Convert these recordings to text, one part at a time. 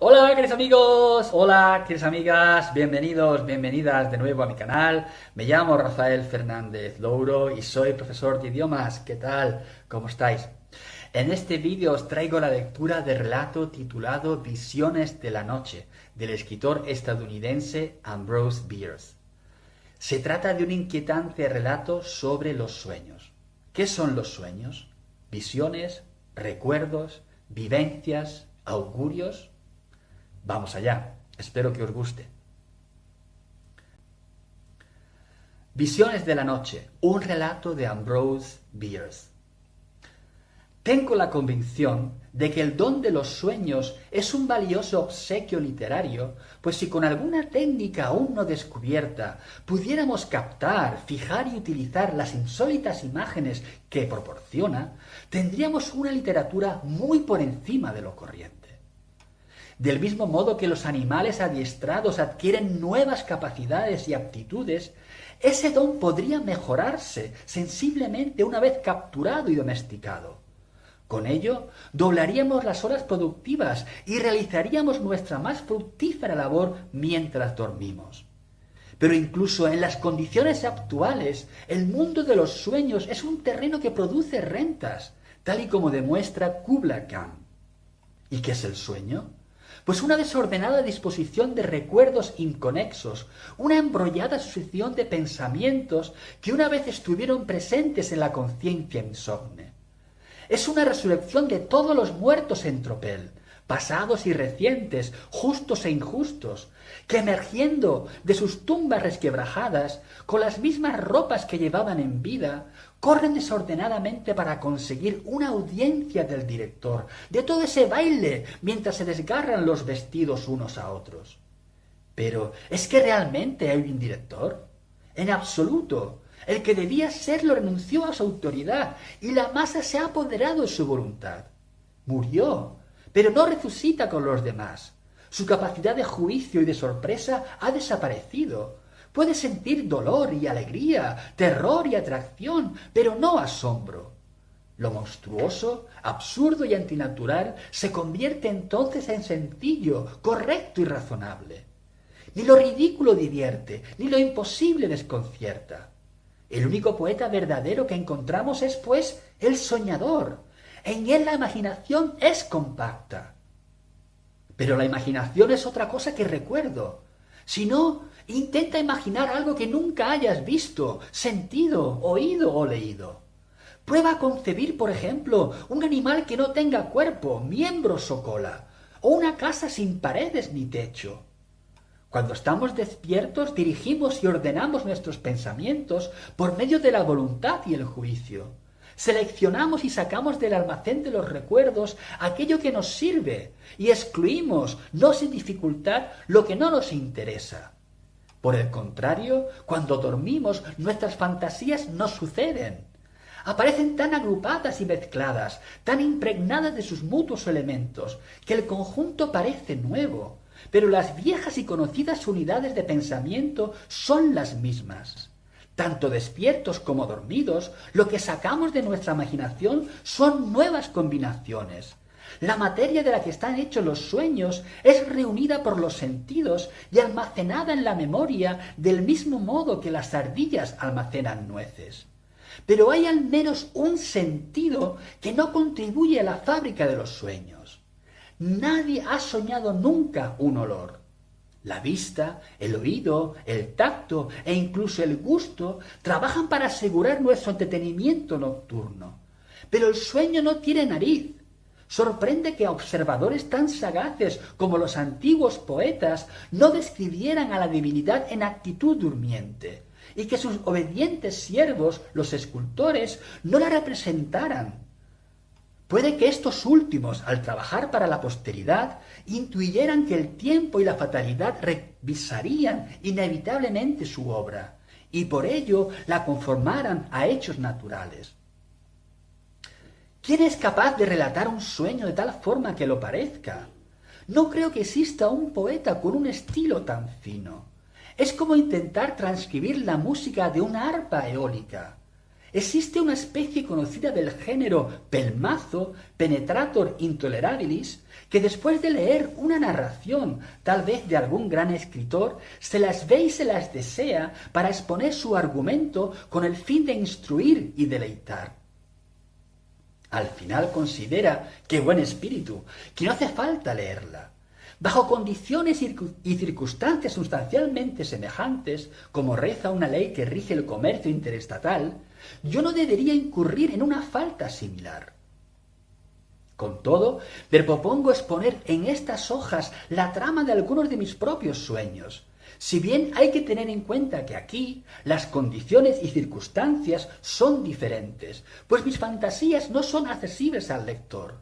Hola queridos amigos, hola queridas amigas, bienvenidos, bienvenidas de nuevo a mi canal. Me llamo Rafael Fernández Louro y soy profesor de idiomas. ¿Qué tal? ¿Cómo estáis? En este vídeo os traigo la lectura del relato titulado Visiones de la Noche, del escritor estadounidense Ambrose Bierce. Se trata de un inquietante relato sobre los sueños. ¿Qué son los sueños? ¿Visiones? ¿Recuerdos? ¿Vivencias? ¿Augurios? Vamos allá, espero que os guste. Visiones de la noche, un relato de Ambrose Bierce. Tengo la convicción de que el don de los sueños es un valioso obsequio literario, pues si con alguna técnica aún no descubierta pudiéramos captar, fijar y utilizar las insólitas imágenes que proporciona, tendríamos una literatura muy por encima de lo corriente. Del mismo modo que los animales adiestrados adquieren nuevas capacidades y aptitudes, ese don podría mejorarse sensiblemente una vez capturado y domesticado. Con ello, doblaríamos las horas productivas y realizaríamos nuestra más fructífera labor mientras dormimos. Pero incluso en las condiciones actuales, el mundo de los sueños es un terreno que produce rentas, tal y como demuestra Kubla Khan. ¿Y qué es el sueño? Pues una desordenada disposición de recuerdos inconexos, una embrollada sucesión de pensamientos que una vez estuvieron presentes en la conciencia insomne. Es una resurrección de todos los muertos en tropel, pasados y recientes, justos e injustos, que emergiendo de sus tumbas resquebrajadas, con las mismas ropas que llevaban en vida, corren desordenadamente para conseguir una audiencia del director, de todo ese baile, mientras se desgarran los vestidos unos a otros. Pero, ¿es que realmente hay un director? En absoluto. El que debía serlo renunció a su autoridad y la masa se ha apoderado de su voluntad. Murió, pero no resucita con los demás. Su capacidad de juicio y de sorpresa ha desaparecido. Puede sentir dolor y alegría, terror y atracción, pero no asombro. Lo monstruoso, absurdo y antinatural se convierte entonces en sencillo, correcto y razonable. Ni lo ridículo divierte, ni lo imposible desconcierta. El único poeta verdadero que encontramos es, pues, el soñador. En él la imaginación es compacta. Pero la imaginación es otra cosa que recuerdo. Si no, intenta imaginar algo que nunca hayas visto, sentido, oído o leído. Prueba a concebir, por ejemplo, un animal que no tenga cuerpo, miembros o cola, o una casa sin paredes ni techo. Cuando estamos despiertos, dirigimos y ordenamos nuestros pensamientos por medio de la voluntad y el juicio. Seleccionamos y sacamos del almacén de los recuerdos aquello que nos sirve y excluimos, no sin dificultad, lo que no nos interesa. Por el contrario, cuando dormimos, nuestras fantasías nos suceden. Aparecen tan agrupadas y mezcladas, tan impregnadas de sus mutuos elementos, que el conjunto parece nuevo. Pero las viejas y conocidas unidades de pensamiento son las mismas. Tanto despiertos como dormidos, lo que sacamos de nuestra imaginación son nuevas combinaciones. La materia de la que están hechos los sueños es reunida por los sentidos y almacenada en la memoria del mismo modo que las ardillas almacenan nueces. Pero hay al menos un sentido que no contribuye a la fábrica de los sueños. Nadie ha soñado nunca un olor. La vista, el oído, el tacto e incluso el gusto trabajan para asegurar nuestro entretenimiento nocturno. Pero el sueño no tiene nariz. Sorprende que observadores tan sagaces como los antiguos poetas no describieran a la divinidad en actitud durmiente, y que sus obedientes siervos, los escultores, no la representaran. Puede que estos últimos, al trabajar para la posteridad, intuyeran que el tiempo y la fatalidad revisarían inevitablemente su obra, y por ello la conformaran a hechos naturales. ¿Quién es capaz de relatar un sueño de tal forma que lo parezca? No creo que exista un poeta con un estilo tan fino. Es como intentar transcribir la música de una arpa eólica. Existe una especie conocida del género pelmazo, penetrator intolerabilis, que después de leer una narración, tal vez de algún gran escritor, se las ve y se las desea para exponer su argumento con el fin de instruir y deleitar. Al final considera, qué buen espíritu, que no hace falta leerla. Bajo condiciones y circunstancias sustancialmente semejantes, como reza una ley que rige el comercio interestatal, yo no debería incurrir en una falta similar. Con todo, me propongo exponer en estas hojas la trama de algunos de mis propios sueños, si bien hay que tener en cuenta que aquí las condiciones y circunstancias son diferentes, pues mis fantasías no son accesibles al lector.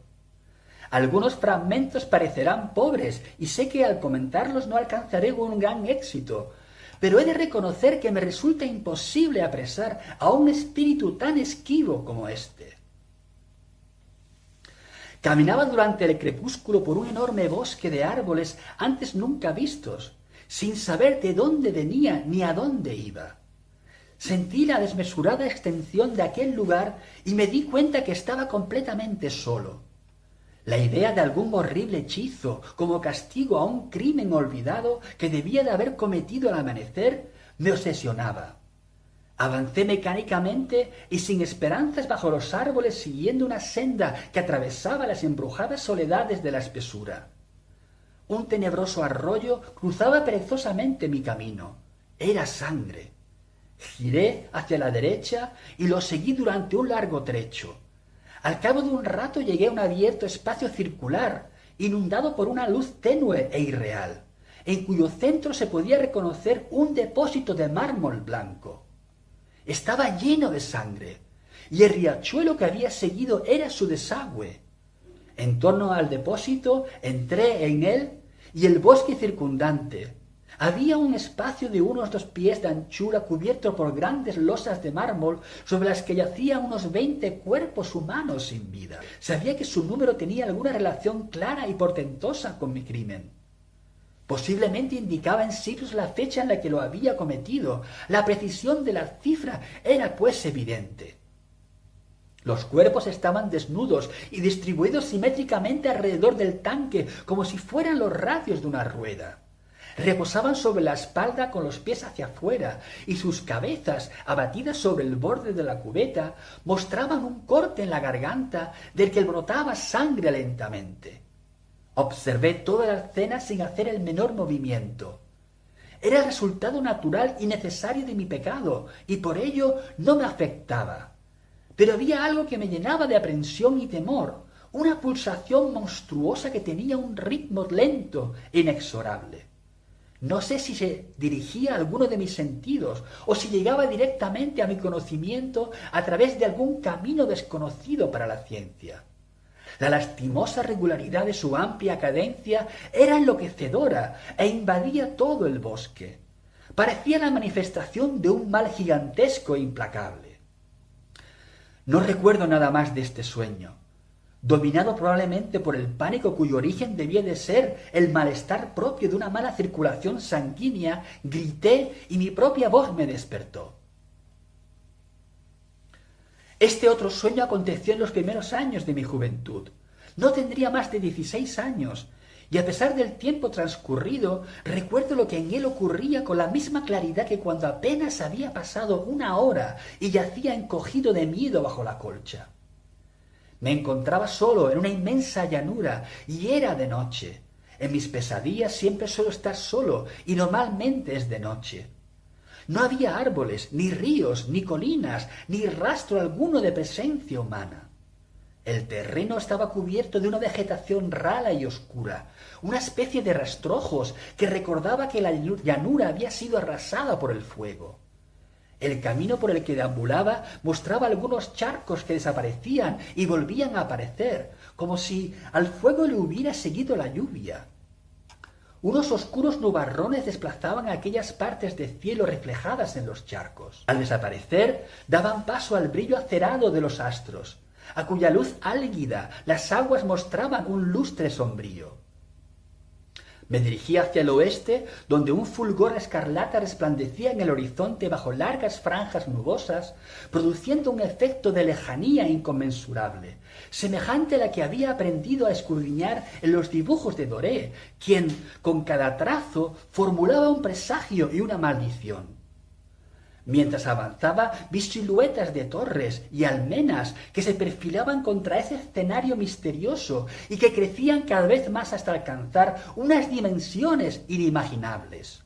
Algunos fragmentos parecerán pobres y sé que al comentarlos no alcanzaré un gran éxito, pero he de reconocer que me resulta imposible apresar a un espíritu tan esquivo como este. Caminaba durante el crepúsculo por un enorme bosque de árboles antes nunca vistos, sin saber de dónde venía ni a dónde iba. Sentí la desmesurada extensión de aquel lugar y me di cuenta que estaba completamente solo. La idea de algún horrible hechizo como castigo a un crimen olvidado que debía de haber cometido al amanecer me obsesionaba. Avancé mecánicamente y sin esperanzas bajo los árboles siguiendo una senda que atravesaba las embrujadas soledades de la espesura. Un tenebroso arroyo cruzaba perezosamente mi camino. Era sangre. Giré hacia la derecha y lo seguí durante un largo trecho. Al cabo de un rato llegué a un abierto espacio circular, inundado por una luz tenue e irreal, en cuyo centro se podía reconocer un depósito de mármol blanco. Estaba lleno de sangre, y el riachuelo que había seguido era su desagüe. En torno al depósito entré en él y el bosque circundante. Había un espacio de unos 2 pies de anchura cubierto por grandes losas de mármol sobre las que yacían unos 20 cuerpos humanos sin vida. Sabía que su número tenía alguna relación clara y portentosa con mi crimen. Posiblemente indicaba en siglos la fecha en la que lo había cometido. La precisión de la cifra era pues evidente. Los cuerpos estaban desnudos y distribuidos simétricamente alrededor del tanque como si fueran los radios de una rueda. Reposaban sobre la espalda con los pies hacia afuera y sus cabezas, abatidas sobre el borde de la cubeta, mostraban un corte en la garganta del que brotaba sangre lentamente. Observé toda la escena sin hacer el menor movimiento. Era el resultado natural y necesario de mi pecado y por ello no me afectaba. Pero había algo que me llenaba de aprensión y temor, una pulsación monstruosa que tenía un ritmo lento e inexorable. No sé si se dirigía a alguno de mis sentidos o si llegaba directamente a mi conocimiento a través de algún camino desconocido para la ciencia. La lastimosa regularidad de su amplia cadencia era enloquecedora e invadía todo el bosque. Parecía la manifestación de un mal gigantesco e implacable. No recuerdo nada más de este sueño. Dominado probablemente por el pánico cuyo origen debía de ser el malestar propio de una mala circulación sanguínea, grité y mi propia voz me despertó. Este otro sueño aconteció en los primeros años de mi juventud. No tendría más de 16 años, y a pesar del tiempo transcurrido, recuerdo lo que en él ocurría con la misma claridad que cuando apenas había pasado 1 hora y yacía encogido de miedo bajo la colcha. Me encontraba solo en una inmensa llanura y era de noche. En mis pesadillas siempre suelo estar solo y normalmente es de noche. No había árboles, ni ríos, ni colinas, ni rastro alguno de presencia humana. El terreno estaba cubierto de una vegetación rala y oscura, una especie de rastrojos que recordaba que la llanura había sido arrasada por el fuego. El camino por el que deambulaba mostraba algunos charcos que desaparecían y volvían a aparecer, como si al fuego le hubiera seguido la lluvia. Unos oscuros nubarrones desplazaban aquellas partes de cielo reflejadas en los charcos. Al desaparecer, daban paso al brillo acerado de los astros, a cuya luz álgida las aguas mostraban un lustre sombrío. Me dirigí hacia el oeste, donde un fulgor escarlata resplandecía en el horizonte bajo largas franjas nubosas, produciendo un efecto de lejanía inconmensurable, semejante a la que había aprendido a escudriñar en los dibujos de Doré, quien, con cada trazo, formulaba un presagio y una maldición. Mientras avanzaba, vi siluetas de torres y almenas que se perfilaban contra ese escenario misterioso y que crecían cada vez más hasta alcanzar unas dimensiones inimaginables.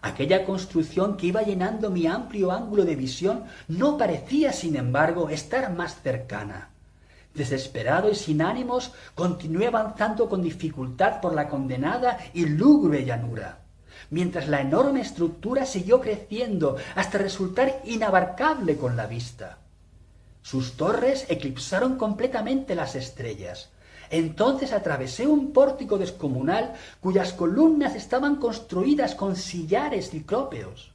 Aquella construcción que iba llenando mi amplio ángulo de visión no parecía, sin embargo, estar más cercana. Desesperado y sin ánimos, continué avanzando con dificultad por la condenada y lúgubre llanura, mientras la enorme estructura siguió creciendo hasta resultar inabarcable con la vista. Sus torres eclipsaron completamente las estrellas. Entonces atravesé un pórtico descomunal cuyas columnas estaban construidas con sillares ciclópeos.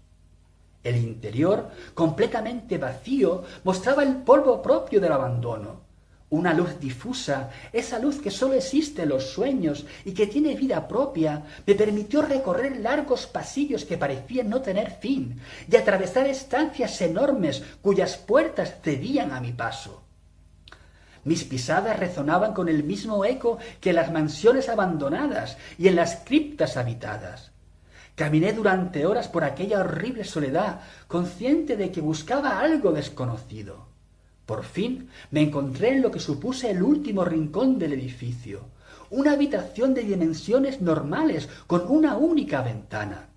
El interior, completamente vacío, mostraba el polvo propio del abandono. Una luz difusa, esa luz que sólo existe en los sueños y que tiene vida propia, me permitió recorrer largos pasillos que parecían no tener fin y atravesar estancias enormes cuyas puertas cedían a mi paso. Mis pisadas resonaban con el mismo eco que en las mansiones abandonadas y en las criptas habitadas. Caminé durante horas por aquella horrible soledad, consciente de que buscaba algo desconocido. Por fin me encontré en lo que supuse el último rincón del edificio, una habitación de dimensiones normales con una única ventana.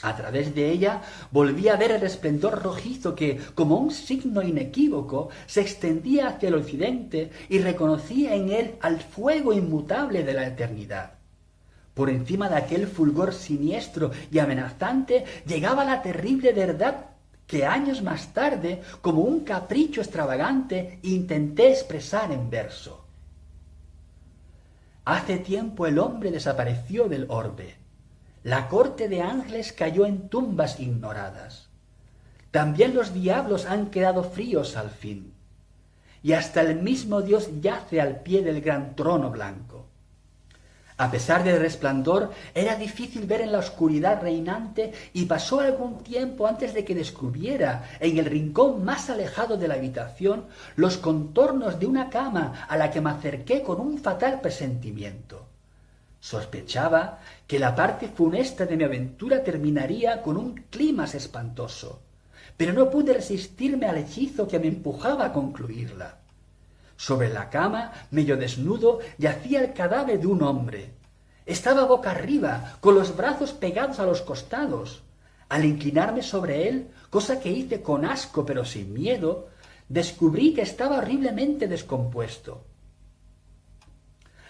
A través de ella volví a ver el resplandor rojizo que, como un signo inequívoco, se extendía hacia el occidente y reconocí en él al fuego inmutable de la eternidad. Por encima de aquel fulgor siniestro y amenazante llegaba la terrible verdad que años más tarde, como un capricho extravagante, intenté expresar en verso. Hace tiempo el hombre desapareció del orbe. La corte de ángeles cayó en tumbas ignoradas. También los diablos han quedado fríos al fin. Y hasta el mismo Dios yace al pie del gran trono blanco. A pesar del resplandor, era difícil ver en la oscuridad reinante y pasó algún tiempo antes de que descubriera, en el rincón más alejado de la habitación, los contornos de una cama a la que me acerqué con un fatal presentimiento. Sospechaba que la parte funesta de mi aventura terminaría con un clímax espantoso, pero no pude resistirme al hechizo que me empujaba a concluirla. Sobre la cama, medio desnudo, yacía el cadáver de un hombre. Estaba boca arriba, con los brazos pegados a los costados. Al inclinarme sobre él, cosa que hice con asco pero sin miedo, descubrí que estaba horriblemente descompuesto.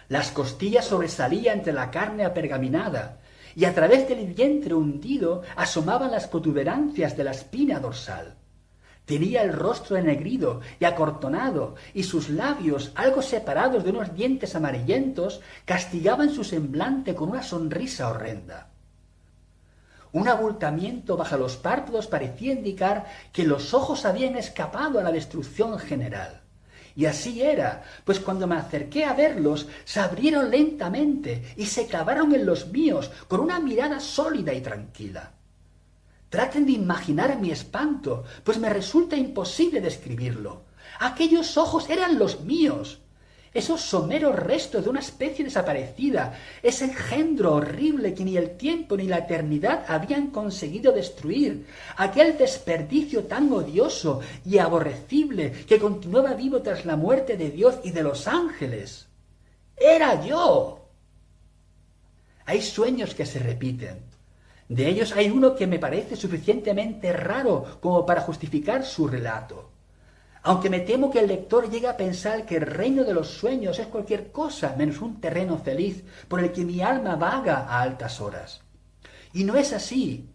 Las costillas sobresalían entre la carne apergaminada, y a través del vientre hundido asomaban las protuberancias de la espina dorsal. Tenía el rostro ennegrido y acortonado, y sus labios, algo separados de unos dientes amarillentos, castigaban su semblante con una sonrisa horrenda. Un abultamiento bajo los párpados parecía indicar que los ojos habían escapado a la destrucción general. Y así era, pues cuando me acerqué a verlos, se abrieron lentamente y se clavaron en los míos con una mirada sólida y tranquila. Traten de imaginar mi espanto, pues me resulta imposible describirlo. Aquellos ojos eran los míos. Esos someros restos de una especie desaparecida, ese engendro horrible que ni el tiempo ni la eternidad habían conseguido destruir, aquel desperdicio tan odioso y aborrecible que continuaba vivo tras la muerte de Dios y de los ángeles. ¡Era yo! Hay sueños que se repiten. De ellos hay uno que me parece suficientemente raro como para justificar su relato. Aunque me temo que el lector llegue a pensar que el reino de los sueños es cualquier cosa menos un terreno feliz por el que mi alma vaga a altas horas. Y no es así.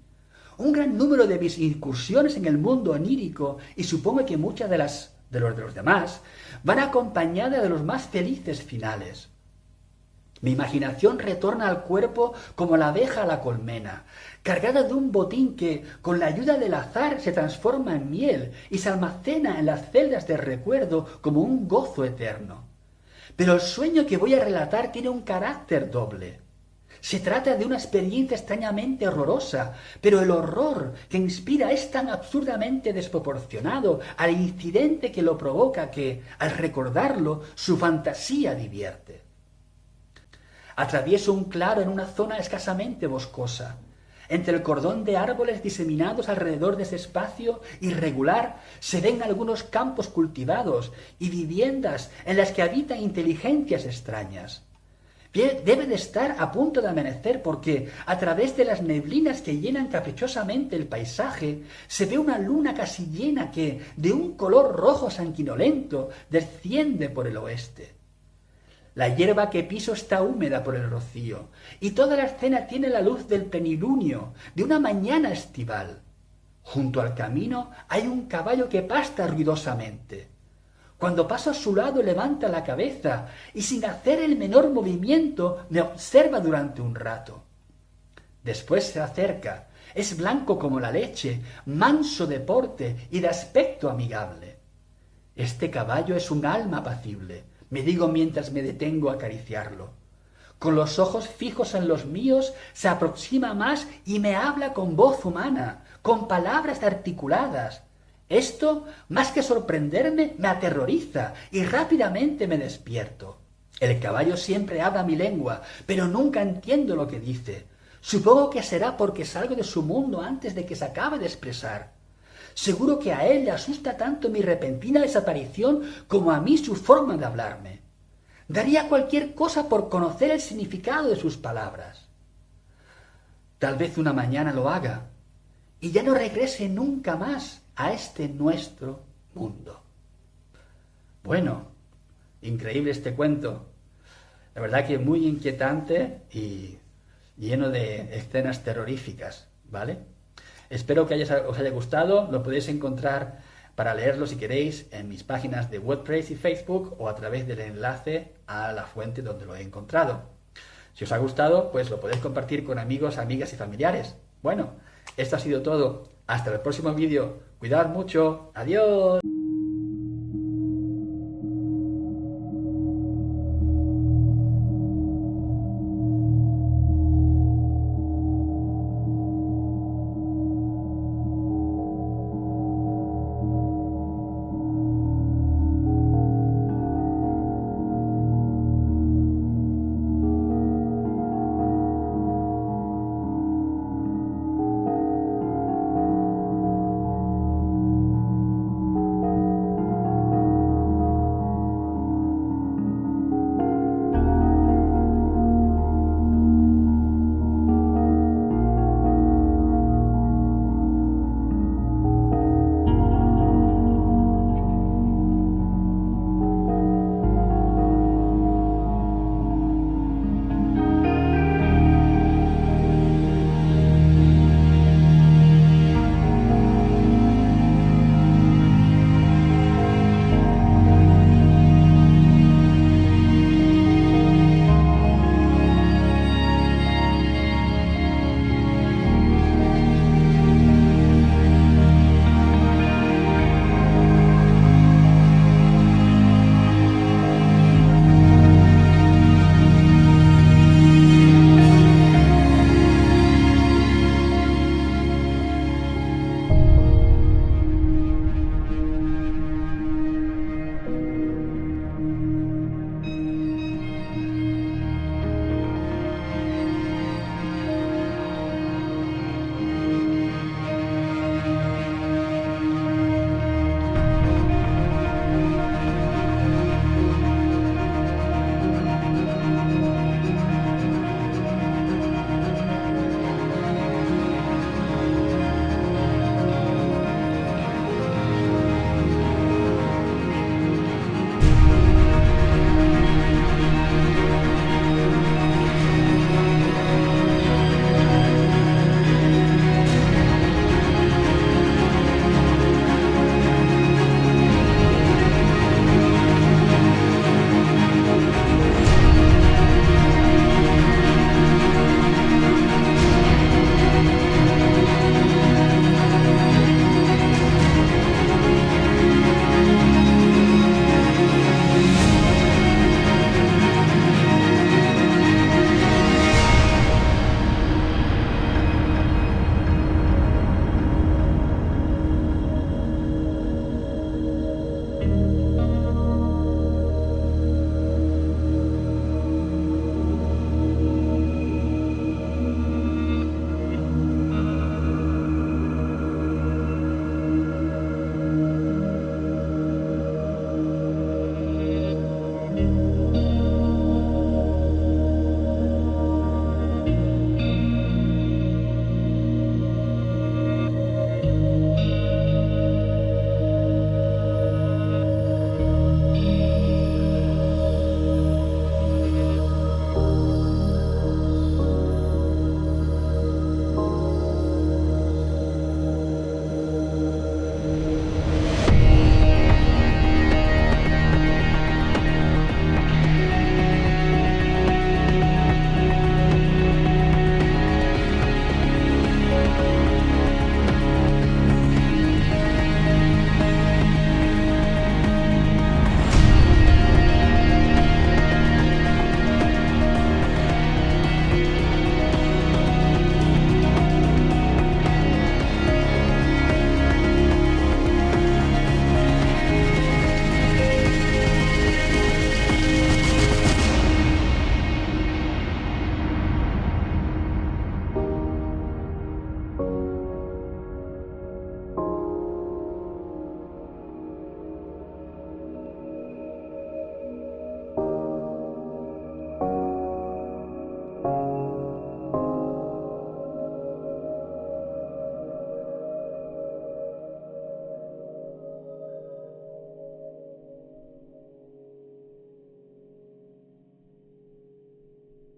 Un gran número de mis incursiones en el mundo onírico, y supongo que muchas de los demás, van acompañadas de los más felices finales. Mi imaginación retorna al cuerpo como la abeja a la colmena, cargada de un botín que, con la ayuda del azar, se transforma en miel y se almacena en las celdas del recuerdo como un gozo eterno. Pero el sueño que voy a relatar tiene un carácter doble. Se trata de una experiencia extrañamente horrorosa, pero el horror que inspira es tan absurdamente desproporcionado al incidente que lo provoca que, al recordarlo, su fantasía divierte. Atravieso un claro en una zona escasamente boscosa. Entre el cordón de árboles diseminados alrededor de ese espacio irregular se ven algunos campos cultivados y viviendas en las que habitan inteligencias extrañas. Debe de estar a punto de amanecer porque, a través de las neblinas que llenan caprichosamente el paisaje, se ve una luna casi llena que, de un color rojo sanguinolento, desciende por el oeste. La hierba que piso está húmeda por el rocío, y toda la escena tiene la luz del plenilunio, de una mañana estival. Junto al camino hay un caballo que pasta ruidosamente. Cuando paso a su lado levanta la cabeza, y sin hacer el menor movimiento me observa durante un rato. Después se acerca, es blanco como la leche, manso de porte y de aspecto amigable. Este caballo es un alma apacible, me digo mientras me detengo a acariciarlo. Con los ojos fijos en los míos, se aproxima más y me habla con voz humana, con palabras articuladas. Esto, más que sorprenderme, me aterroriza y rápidamente me despierto. El caballo siempre habla mi lengua, pero nunca entiendo lo que dice. Supongo que será porque salgo de su mundo antes de que se acabe de expresar. Seguro que a él le asusta tanto mi repentina desaparición como a mí su forma de hablarme. Daría cualquier cosa por conocer el significado de sus palabras. Tal vez una mañana lo haga y ya no regrese nunca más a este nuestro mundo. Bueno, increíble este cuento. La verdad que muy inquietante y lleno de escenas terroríficas, ¿vale? Espero que os haya gustado. Lo podéis encontrar para leerlo si queréis en mis páginas de WordPress y Facebook o a través del enlace a la fuente donde lo he encontrado. Si os ha gustado, pues lo podéis compartir con amigos, amigas y familiares. Bueno, esto ha sido todo. Hasta el próximo vídeo. Cuidad mucho. Adiós.